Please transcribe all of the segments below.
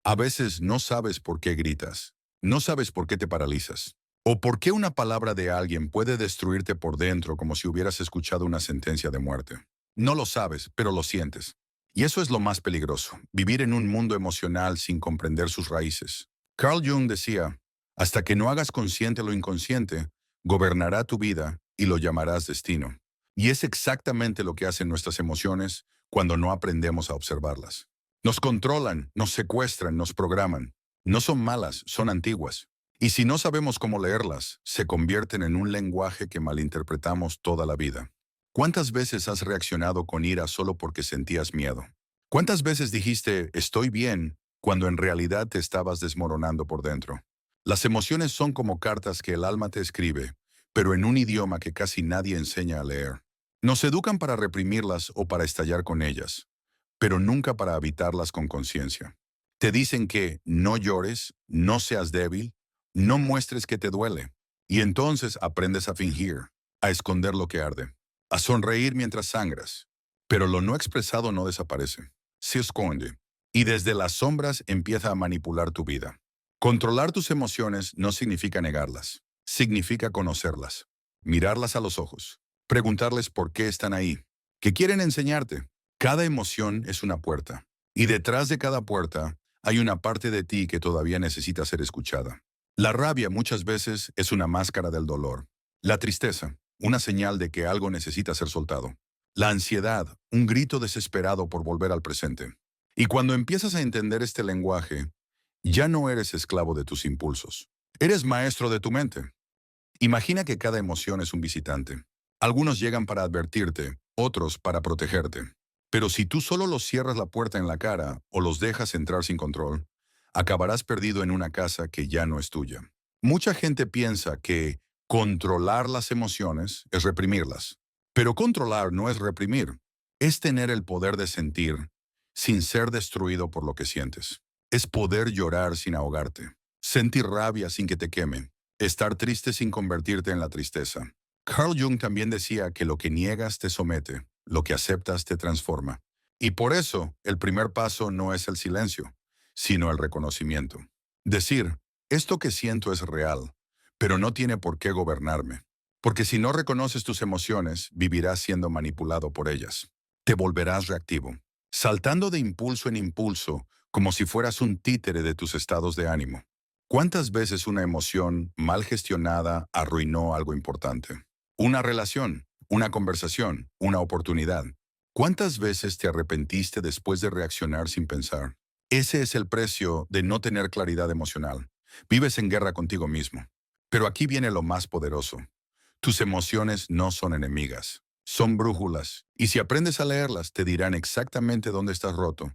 A veces no sabes por qué gritas, no sabes por qué te paralizas, o por qué una palabra de alguien puede destruirte por dentro como si hubieras escuchado una sentencia de muerte. No lo sabes, pero lo sientes. Y eso es lo más peligroso, vivir en un mundo emocional sin comprender sus raíces. Carl Jung decía, hasta que no hagas consciente lo inconsciente, gobernará tu vida y lo llamarás destino. Y es exactamente lo que hacen nuestras emociones cuando no aprendemos a observarlas. Nos controlan, nos secuestran, nos programan. No son malas, son antiguas. Y si no sabemos cómo leerlas, se convierten en un lenguaje que malinterpretamos toda la vida. ¿Cuántas veces has reaccionado con ira solo porque sentías miedo? ¿Cuántas veces dijiste estoy bien cuando en realidad te estabas desmoronando por dentro? Las emociones son como cartas que el alma te escribe, pero en un idioma que casi nadie enseña a leer. Nos educan para reprimirlas o para estallar con ellas, pero nunca para habitarlas con conciencia. Te dicen que no llores, no seas débil, no muestres que te duele, y entonces aprendes a fingir, a esconder lo que arde, a sonreír mientras sangras. Pero lo no expresado no desaparece, se esconde, y desde las sombras empieza a manipular tu vida. Controlar tus emociones no significa negarlas, significa conocerlas, mirarlas a los ojos, preguntarles por qué están ahí, qué quieren enseñarte. Cada emoción es una puerta, y detrás de cada puerta hay una parte de ti que todavía necesita ser escuchada. La rabia muchas veces es una máscara del dolor. La tristeza, una señal de que algo necesita ser soltado. La ansiedad, un grito desesperado por volver al presente. Y cuando empiezas a entender este lenguaje, ya no eres esclavo de tus impulsos. Eres maestro de tu mente. Imagina que cada emoción es un visitante. Algunos llegan para advertirte, otros para protegerte. Pero si tú solo los cierras la puerta en la cara o los dejas entrar sin control, acabarás perdido en una casa que ya no es tuya. Mucha gente piensa que controlar las emociones es reprimirlas. Pero controlar no es reprimir, es tener el poder de sentir sin ser destruido por lo que sientes. Es poder llorar sin ahogarte, sentir rabia sin que te queme, estar triste sin convertirte en la tristeza. Carl Jung también decía que lo que niegas te somete, lo que aceptas te transforma. Y por eso, el primer paso no es el silencio, sino el reconocimiento. Decir, esto que siento es real, pero no tiene por qué gobernarme. Porque si no reconoces tus emociones, vivirás siendo manipulado por ellas. Te volverás reactivo, saltando de impulso en impulso, como si fueras un títere de tus estados de ánimo. ¿Cuántas veces una emoción mal gestionada arruinó algo importante? Una relación, una conversación, una oportunidad. ¿Cuántas veces te arrepentiste después de reaccionar sin pensar? Ese es el precio de no tener claridad emocional. Vives en guerra contigo mismo. Pero aquí viene lo más poderoso. Tus emociones no son enemigas, son brújulas. Y si aprendes a leerlas, te dirán exactamente dónde estás roto,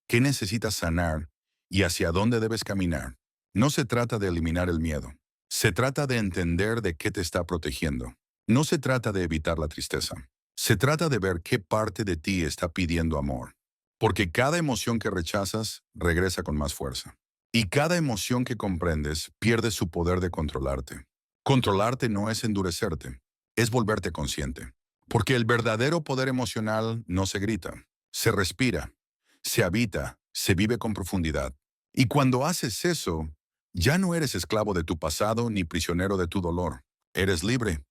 qué necesitas sanar y hacia dónde debes caminar. No se trata de eliminar el miedo. Se trata de entender de qué te está protegiendo. No se trata de evitar la tristeza. Se trata de ver qué parte de ti está pidiendo amor. Porque cada emoción que rechazas regresa con más fuerza. Y cada emoción que comprendes pierde su poder de controlarte. Controlarte no es endurecerte, es volverte consciente. Porque el verdadero poder emocional no se grita, se respira, se habita, se vive con profundidad. Y cuando haces eso, ya no eres esclavo de tu pasado ni prisionero de tu dolor. Eres libre.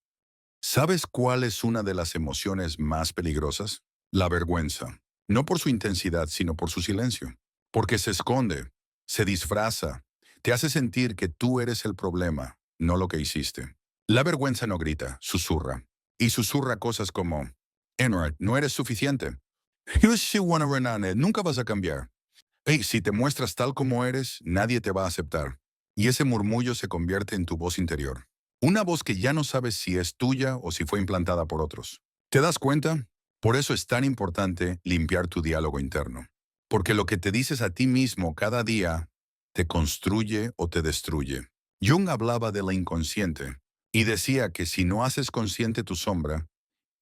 ¿Sabes cuál es una de las emociones más peligrosas? La vergüenza. No por su intensidad, sino por su silencio. Porque se esconde, se disfraza, te hace sentir que tú eres el problema, no lo que hiciste. La vergüenza no grita, susurra. Y susurra cosas como, Enright, no eres suficiente. Nunca vas a cambiar. Hey, si te muestras tal como eres, nadie te va a aceptar. Y ese murmullo se convierte en tu voz interior. Una voz que ya no sabes si es tuya o si fue implantada por otros. ¿Te das cuenta? Por eso es tan importante limpiar tu diálogo interno. Porque lo que te dices a ti mismo cada día te construye o te destruye. Jung hablaba de la inconsciente y decía que si no haces consciente tu sombra,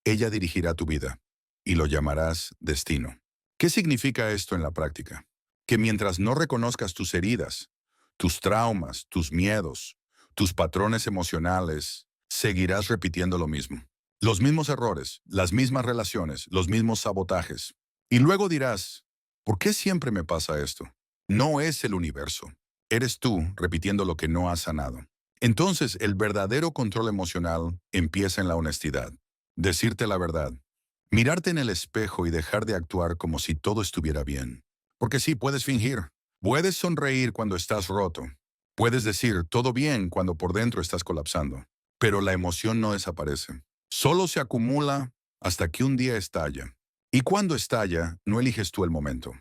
ella dirigirá tu vida y lo llamarás destino. ¿Qué significa esto en la práctica? Que mientras no reconozcas tus heridas, tus traumas, tus miedos, tus patrones emocionales, seguirás repitiendo lo mismo. Los mismos errores, las mismas relaciones, los mismos sabotajes. Y luego dirás, ¿por qué siempre me pasa esto? No es el universo. Eres tú repitiendo lo que no has sanado. Entonces, el verdadero control emocional empieza en la honestidad. Decirte la verdad. Mirarte en el espejo y dejar de actuar como si todo estuviera bien. Porque sí, puedes fingir. Puedes sonreír cuando estás roto. Puedes decir todo bien cuando por dentro estás colapsando. Pero la emoción no desaparece. Solo se acumula hasta que un día estalla. Y cuando estalla, no eliges tú el momento.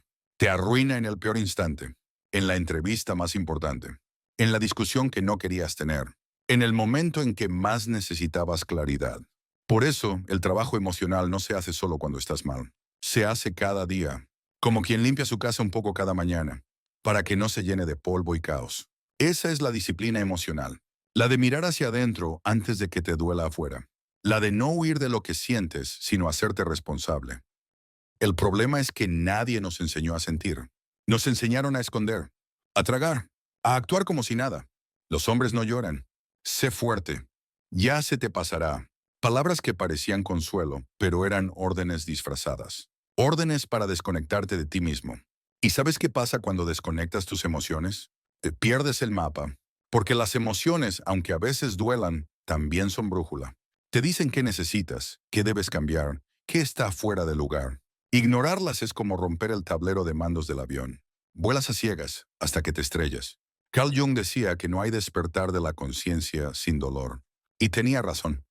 Te arruina en el peor instante, en la entrevista más importante, en la discusión que no querías tener, en el momento en que más necesitabas claridad. Por eso, el trabajo emocional no se hace solo cuando estás mal. Se hace cada día, como quien limpia su casa un poco cada mañana, para que no se llene de polvo y caos. Esa es la disciplina emocional, la de mirar hacia adentro antes de que te duela afuera, la de no huir de lo que sientes, sino hacerte responsable. El problema es que nadie nos enseñó a sentir. Nos enseñaron a esconder, a tragar, a actuar como si nada. Los hombres no lloran. Sé fuerte. Ya se te pasará. Palabras que parecían consuelo, pero eran órdenes disfrazadas. Órdenes para desconectarte de ti mismo. ¿Y sabes qué pasa cuando desconectas tus emociones? Te pierdes el mapa. Porque las emociones, aunque a veces duelan, también son brújula. Te dicen qué necesitas, qué debes cambiar, qué está fuera de lugar. Ignorarlas es como romper el tablero de mandos del avión. Vuelas a ciegas hasta que te estrellas. Carl Jung decía que no hay despertar de la conciencia sin dolor. Y tenía razón.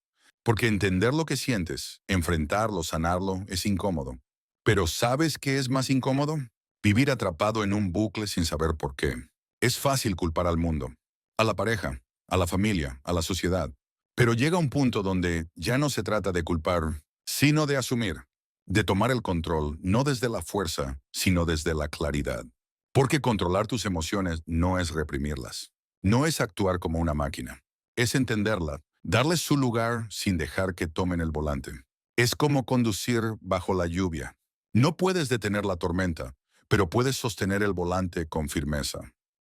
Porque entender lo que sientes, enfrentarlo, sanarlo, es incómodo. Pero ¿sabes qué es más incómodo? Vivir atrapado en un bucle sin saber por qué. Es fácil culpar al mundo, a la pareja, a la familia, a la sociedad. Pero llega un punto donde ya no se trata de culpar, sino de asumir, de tomar el control, no desde la fuerza, sino desde la claridad. Porque controlar tus emociones no es reprimirlas. No es actuar como una máquina. Es entenderla, darles su lugar sin dejar que tomen el volante. Es como conducir bajo la lluvia. No puedes detener la tormenta, pero puedes sostener el volante con firmeza.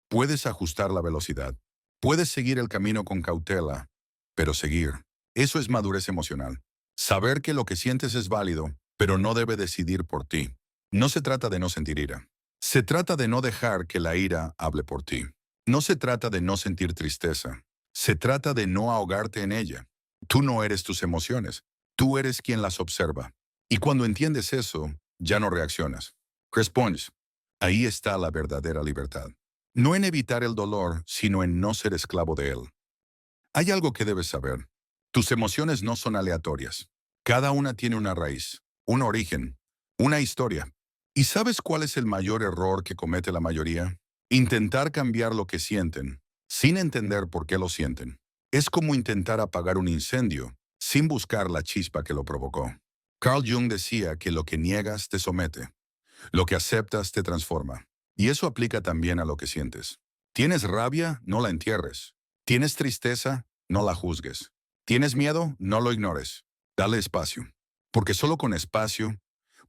Puedes ajustar la velocidad. Puedes seguir el camino con cautela, pero seguir. Eso es madurez emocional. Saber que lo que sientes es válido, pero no debe decidir por ti. No se trata de no sentir ira. Se trata de no dejar que la ira hable por ti. No se trata de no sentir tristeza. Se trata de no ahogarte en ella. Tú no eres tus emociones. Tú eres quien las observa. Y cuando entiendes eso, ya no reaccionas. Respondes. Ahí está la verdadera libertad. No en evitar el dolor, sino en no ser esclavo de él. Hay algo que debes saber. Tus emociones no son aleatorias. Cada una tiene una raíz, un origen, una historia. ¿Y sabes cuál es el mayor error que comete la mayoría? Intentar cambiar lo que sienten, sin entender por qué lo sienten. Es como intentar apagar un incendio, sin buscar la chispa que lo provocó. Carl Jung decía que lo que niegas te somete, lo que aceptas te transforma. Y eso aplica también a lo que sientes. ¿Tienes rabia? No la entierres. ¿Tienes tristeza? No la juzgues. ¿Tienes miedo? No lo ignores. Dale espacio. Porque solo con espacio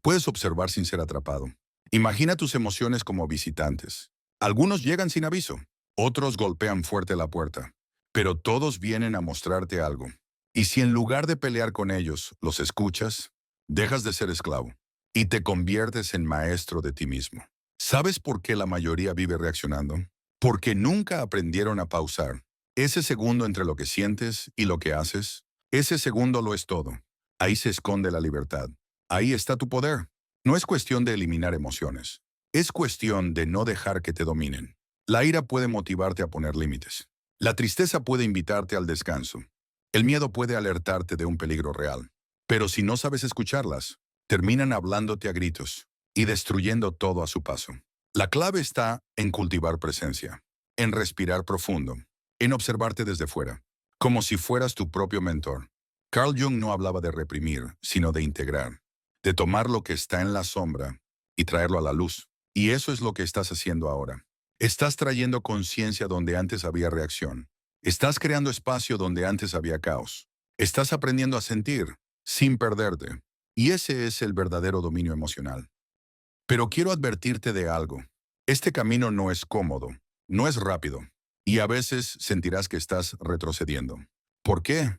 puedes observar sin ser atrapado. Imagina tus emociones como visitantes. Algunos llegan sin aviso, otros golpean fuerte la puerta, pero todos vienen a mostrarte algo. Y si en lugar de pelear con ellos, los escuchas, dejas de ser esclavo y te conviertes en maestro de ti mismo. ¿Sabes por qué la mayoría vive reaccionando? Porque nunca aprendieron a pausar. Ese segundo entre lo que sientes y lo que haces, ese segundo lo es todo. Ahí se esconde la libertad. Ahí está tu poder. No es cuestión de eliminar emociones. Es cuestión de no dejar que te dominen. La ira puede motivarte a poner límites. La tristeza puede invitarte al descanso. El miedo puede alertarte de un peligro real. Pero si no sabes escucharlas, terminan hablándote a gritos y destruyendo todo a su paso. La clave está en cultivar presencia, en respirar profundo, en observarte desde fuera, como si fueras tu propio mentor. Carl Jung no hablaba de reprimir, sino de integrar, de tomar lo que está en la sombra y traerlo a la luz. Y eso es lo que estás haciendo ahora. Estás trayendo conciencia donde antes había reacción. Estás creando espacio donde antes había caos. Estás aprendiendo a sentir, sin perderte. Y ese es el verdadero dominio emocional. Pero quiero advertirte de algo. Este camino no es cómodo, no es rápido, y a veces sentirás que estás retrocediendo. ¿Por qué?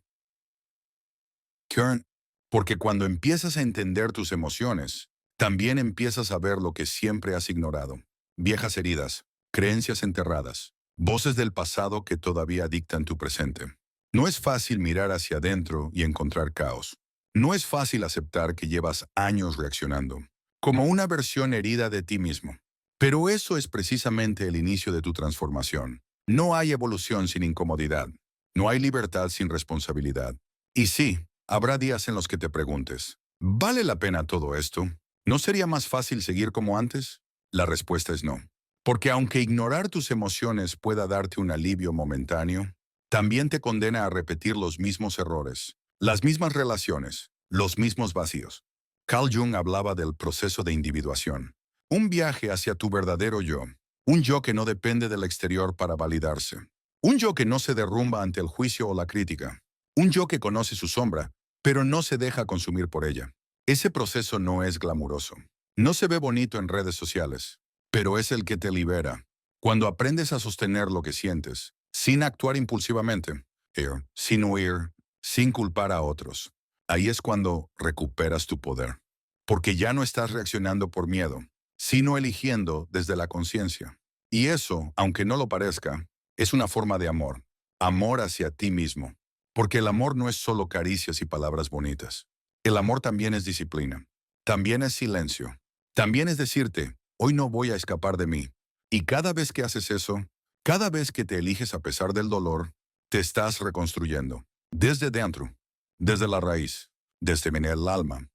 Kern, porque cuando empiezas a entender tus emociones, también empiezas a ver lo que siempre has ignorado. Viejas heridas, creencias enterradas, voces del pasado que todavía dictan tu presente. No es fácil mirar hacia adentro y encontrar caos. No es fácil aceptar que llevas años reaccionando, como una versión herida de ti mismo. Pero eso es precisamente el inicio de tu transformación. No hay evolución sin incomodidad. No hay libertad sin responsabilidad. Y sí, habrá días en los que te preguntes, ¿vale la pena todo esto? ¿No sería más fácil seguir como antes? La respuesta es no. Porque aunque ignorar tus emociones pueda darte un alivio momentáneo, también te condena a repetir los mismos errores, las mismas relaciones, los mismos vacíos. Carl Jung hablaba del proceso de individuación, un viaje hacia tu verdadero yo, un yo que no depende del exterior para validarse, un yo que no se derrumba ante el juicio o la crítica, un yo que conoce su sombra, pero no se deja consumir por ella. Ese proceso no es glamuroso, no se ve bonito en redes sociales, pero es el que te libera. Cuando aprendes a sostener lo que sientes, sin actuar impulsivamente, sin huir, sin culpar a otros, ahí es cuando recuperas tu poder. Porque ya no estás reaccionando por miedo, sino eligiendo desde la conciencia. Y eso, aunque no lo parezca, es una forma de amor. Amor hacia ti mismo. Porque el amor no es solo caricias y palabras bonitas. El amor también es disciplina. También es silencio. También es decirte, hoy no voy a escapar de mí. Y cada vez que haces eso, cada vez que te eliges a pesar del dolor, te estás reconstruyendo. Desde dentro, desde la raíz, desde en el alma.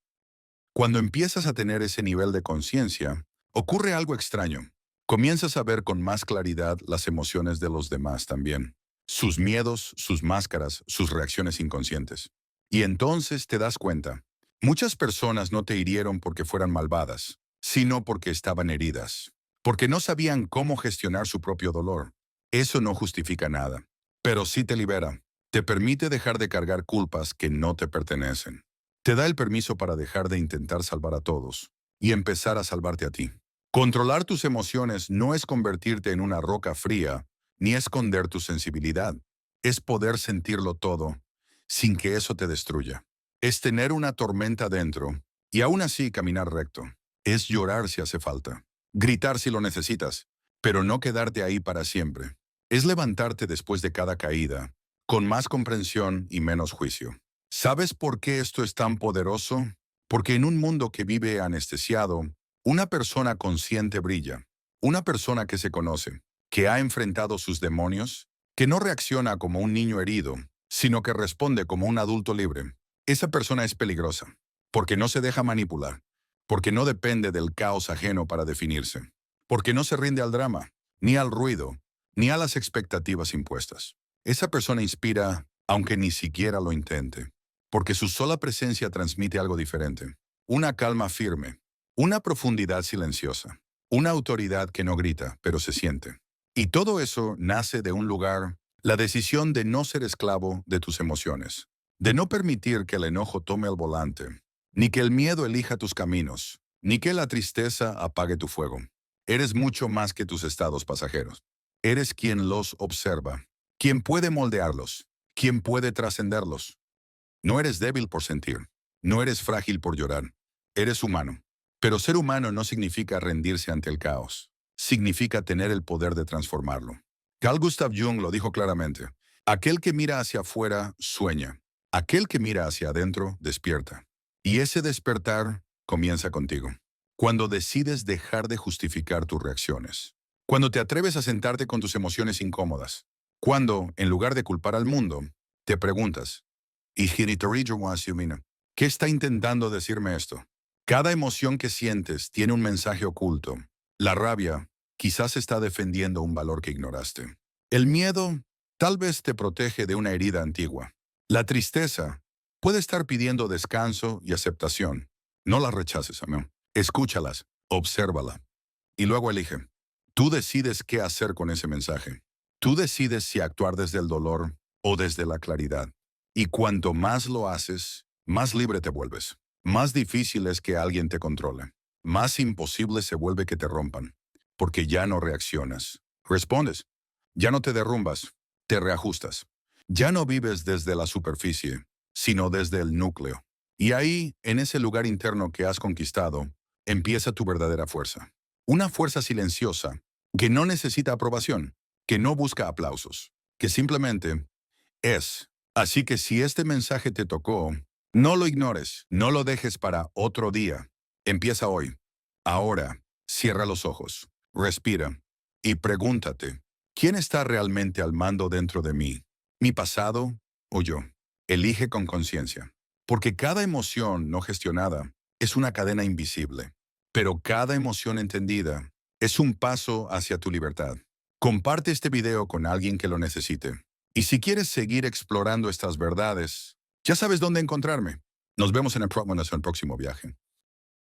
Cuando empiezas a tener ese nivel de conciencia, ocurre algo extraño. Comienzas a ver con más claridad las emociones de los demás también. Sus miedos, sus máscaras, sus reacciones inconscientes. Y entonces te das cuenta. Muchas personas no te hirieron porque fueran malvadas, sino porque estaban heridas. Porque no sabían cómo gestionar su propio dolor. Eso no justifica nada. Pero sí te libera. Te permite dejar de cargar culpas que no te pertenecen. Te da el permiso para dejar de intentar salvar a todos y empezar a salvarte a ti. Controlar tus emociones no es convertirte en una roca fría, ni esconder tu sensibilidad. Es poder sentirlo todo, sin que eso te destruya. Es tener una tormenta dentro, y aún así caminar recto. Es llorar si hace falta. Gritar si lo necesitas, pero no quedarte ahí para siempre. Es levantarte después de cada caída, con más comprensión y menos juicio. ¿Sabes por qué esto es tan poderoso? Porque en un mundo que vive anestesiado, una persona consciente brilla. Una persona que se conoce, que ha enfrentado sus demonios, que no reacciona como un niño herido, sino que responde como un adulto libre. Esa persona es peligrosa, porque no se deja manipular, porque no depende del caos ajeno para definirse, porque no se rinde al drama, ni al ruido, ni a las expectativas impuestas. Esa persona inspira, aunque ni siquiera lo intente, porque su sola presencia transmite algo diferente. Una calma firme, una profundidad silenciosa, una autoridad que no grita, pero se siente. Y todo eso nace de un lugar, la decisión de no ser esclavo de tus emociones, de no permitir que el enojo tome el volante, ni que el miedo elija tus caminos, ni que la tristeza apague tu fuego. Eres mucho más que tus estados pasajeros. Eres quien los observa, quien puede moldearlos, quien puede trascenderlos. No eres débil por sentir, no eres frágil por llorar, eres humano. Pero ser humano no significa rendirse ante el caos, significa tener el poder de transformarlo. Carl Gustav Jung lo dijo claramente, aquel que mira hacia afuera sueña, aquel que mira hacia adentro despierta. Y ese despertar comienza contigo. Cuando decides dejar de justificar tus reacciones, cuando te atreves a sentarte con tus emociones incómodas, cuando, en lugar de culpar al mundo, te preguntas, ¿qué está intentando decirme esto? Cada emoción que sientes tiene un mensaje oculto. La rabia quizás está defendiendo un valor que ignoraste. El miedo tal vez te protege de una herida antigua. La tristeza puede estar pidiendo descanso y aceptación. No las rechaces, amén. Escúchalas, obsérvala y luego elige. Tú decides qué hacer con ese mensaje. Tú decides si actuar desde el dolor o desde la claridad. Y cuanto más lo haces, más libre te vuelves. Más difícil es que alguien te controle. Más imposible se vuelve que te rompan. Porque ya no reaccionas. Respondes. Ya no te derrumbas. Te reajustas. Ya no vives desde la superficie, sino desde el núcleo. Y ahí, en ese lugar interno que has conquistado, empieza tu verdadera fuerza. Una fuerza silenciosa. que no necesita aprobación, que no busca aplausos, que simplemente es. Así que si este mensaje te tocó, no lo ignores, no lo dejes para otro día. Empieza hoy. Ahora, cierra los ojos, respira y pregúntate, ¿quién está realmente al mando dentro de mí? ¿Mi pasado o yo? Elige con conciencia, porque cada emoción no gestionada es una cadena invisible, pero cada emoción entendida es un paso hacia tu libertad. Comparte este video con alguien que lo necesite. Y si quieres seguir explorando estas verdades, ya sabes dónde encontrarme. Nos vemos en el próximo viaje.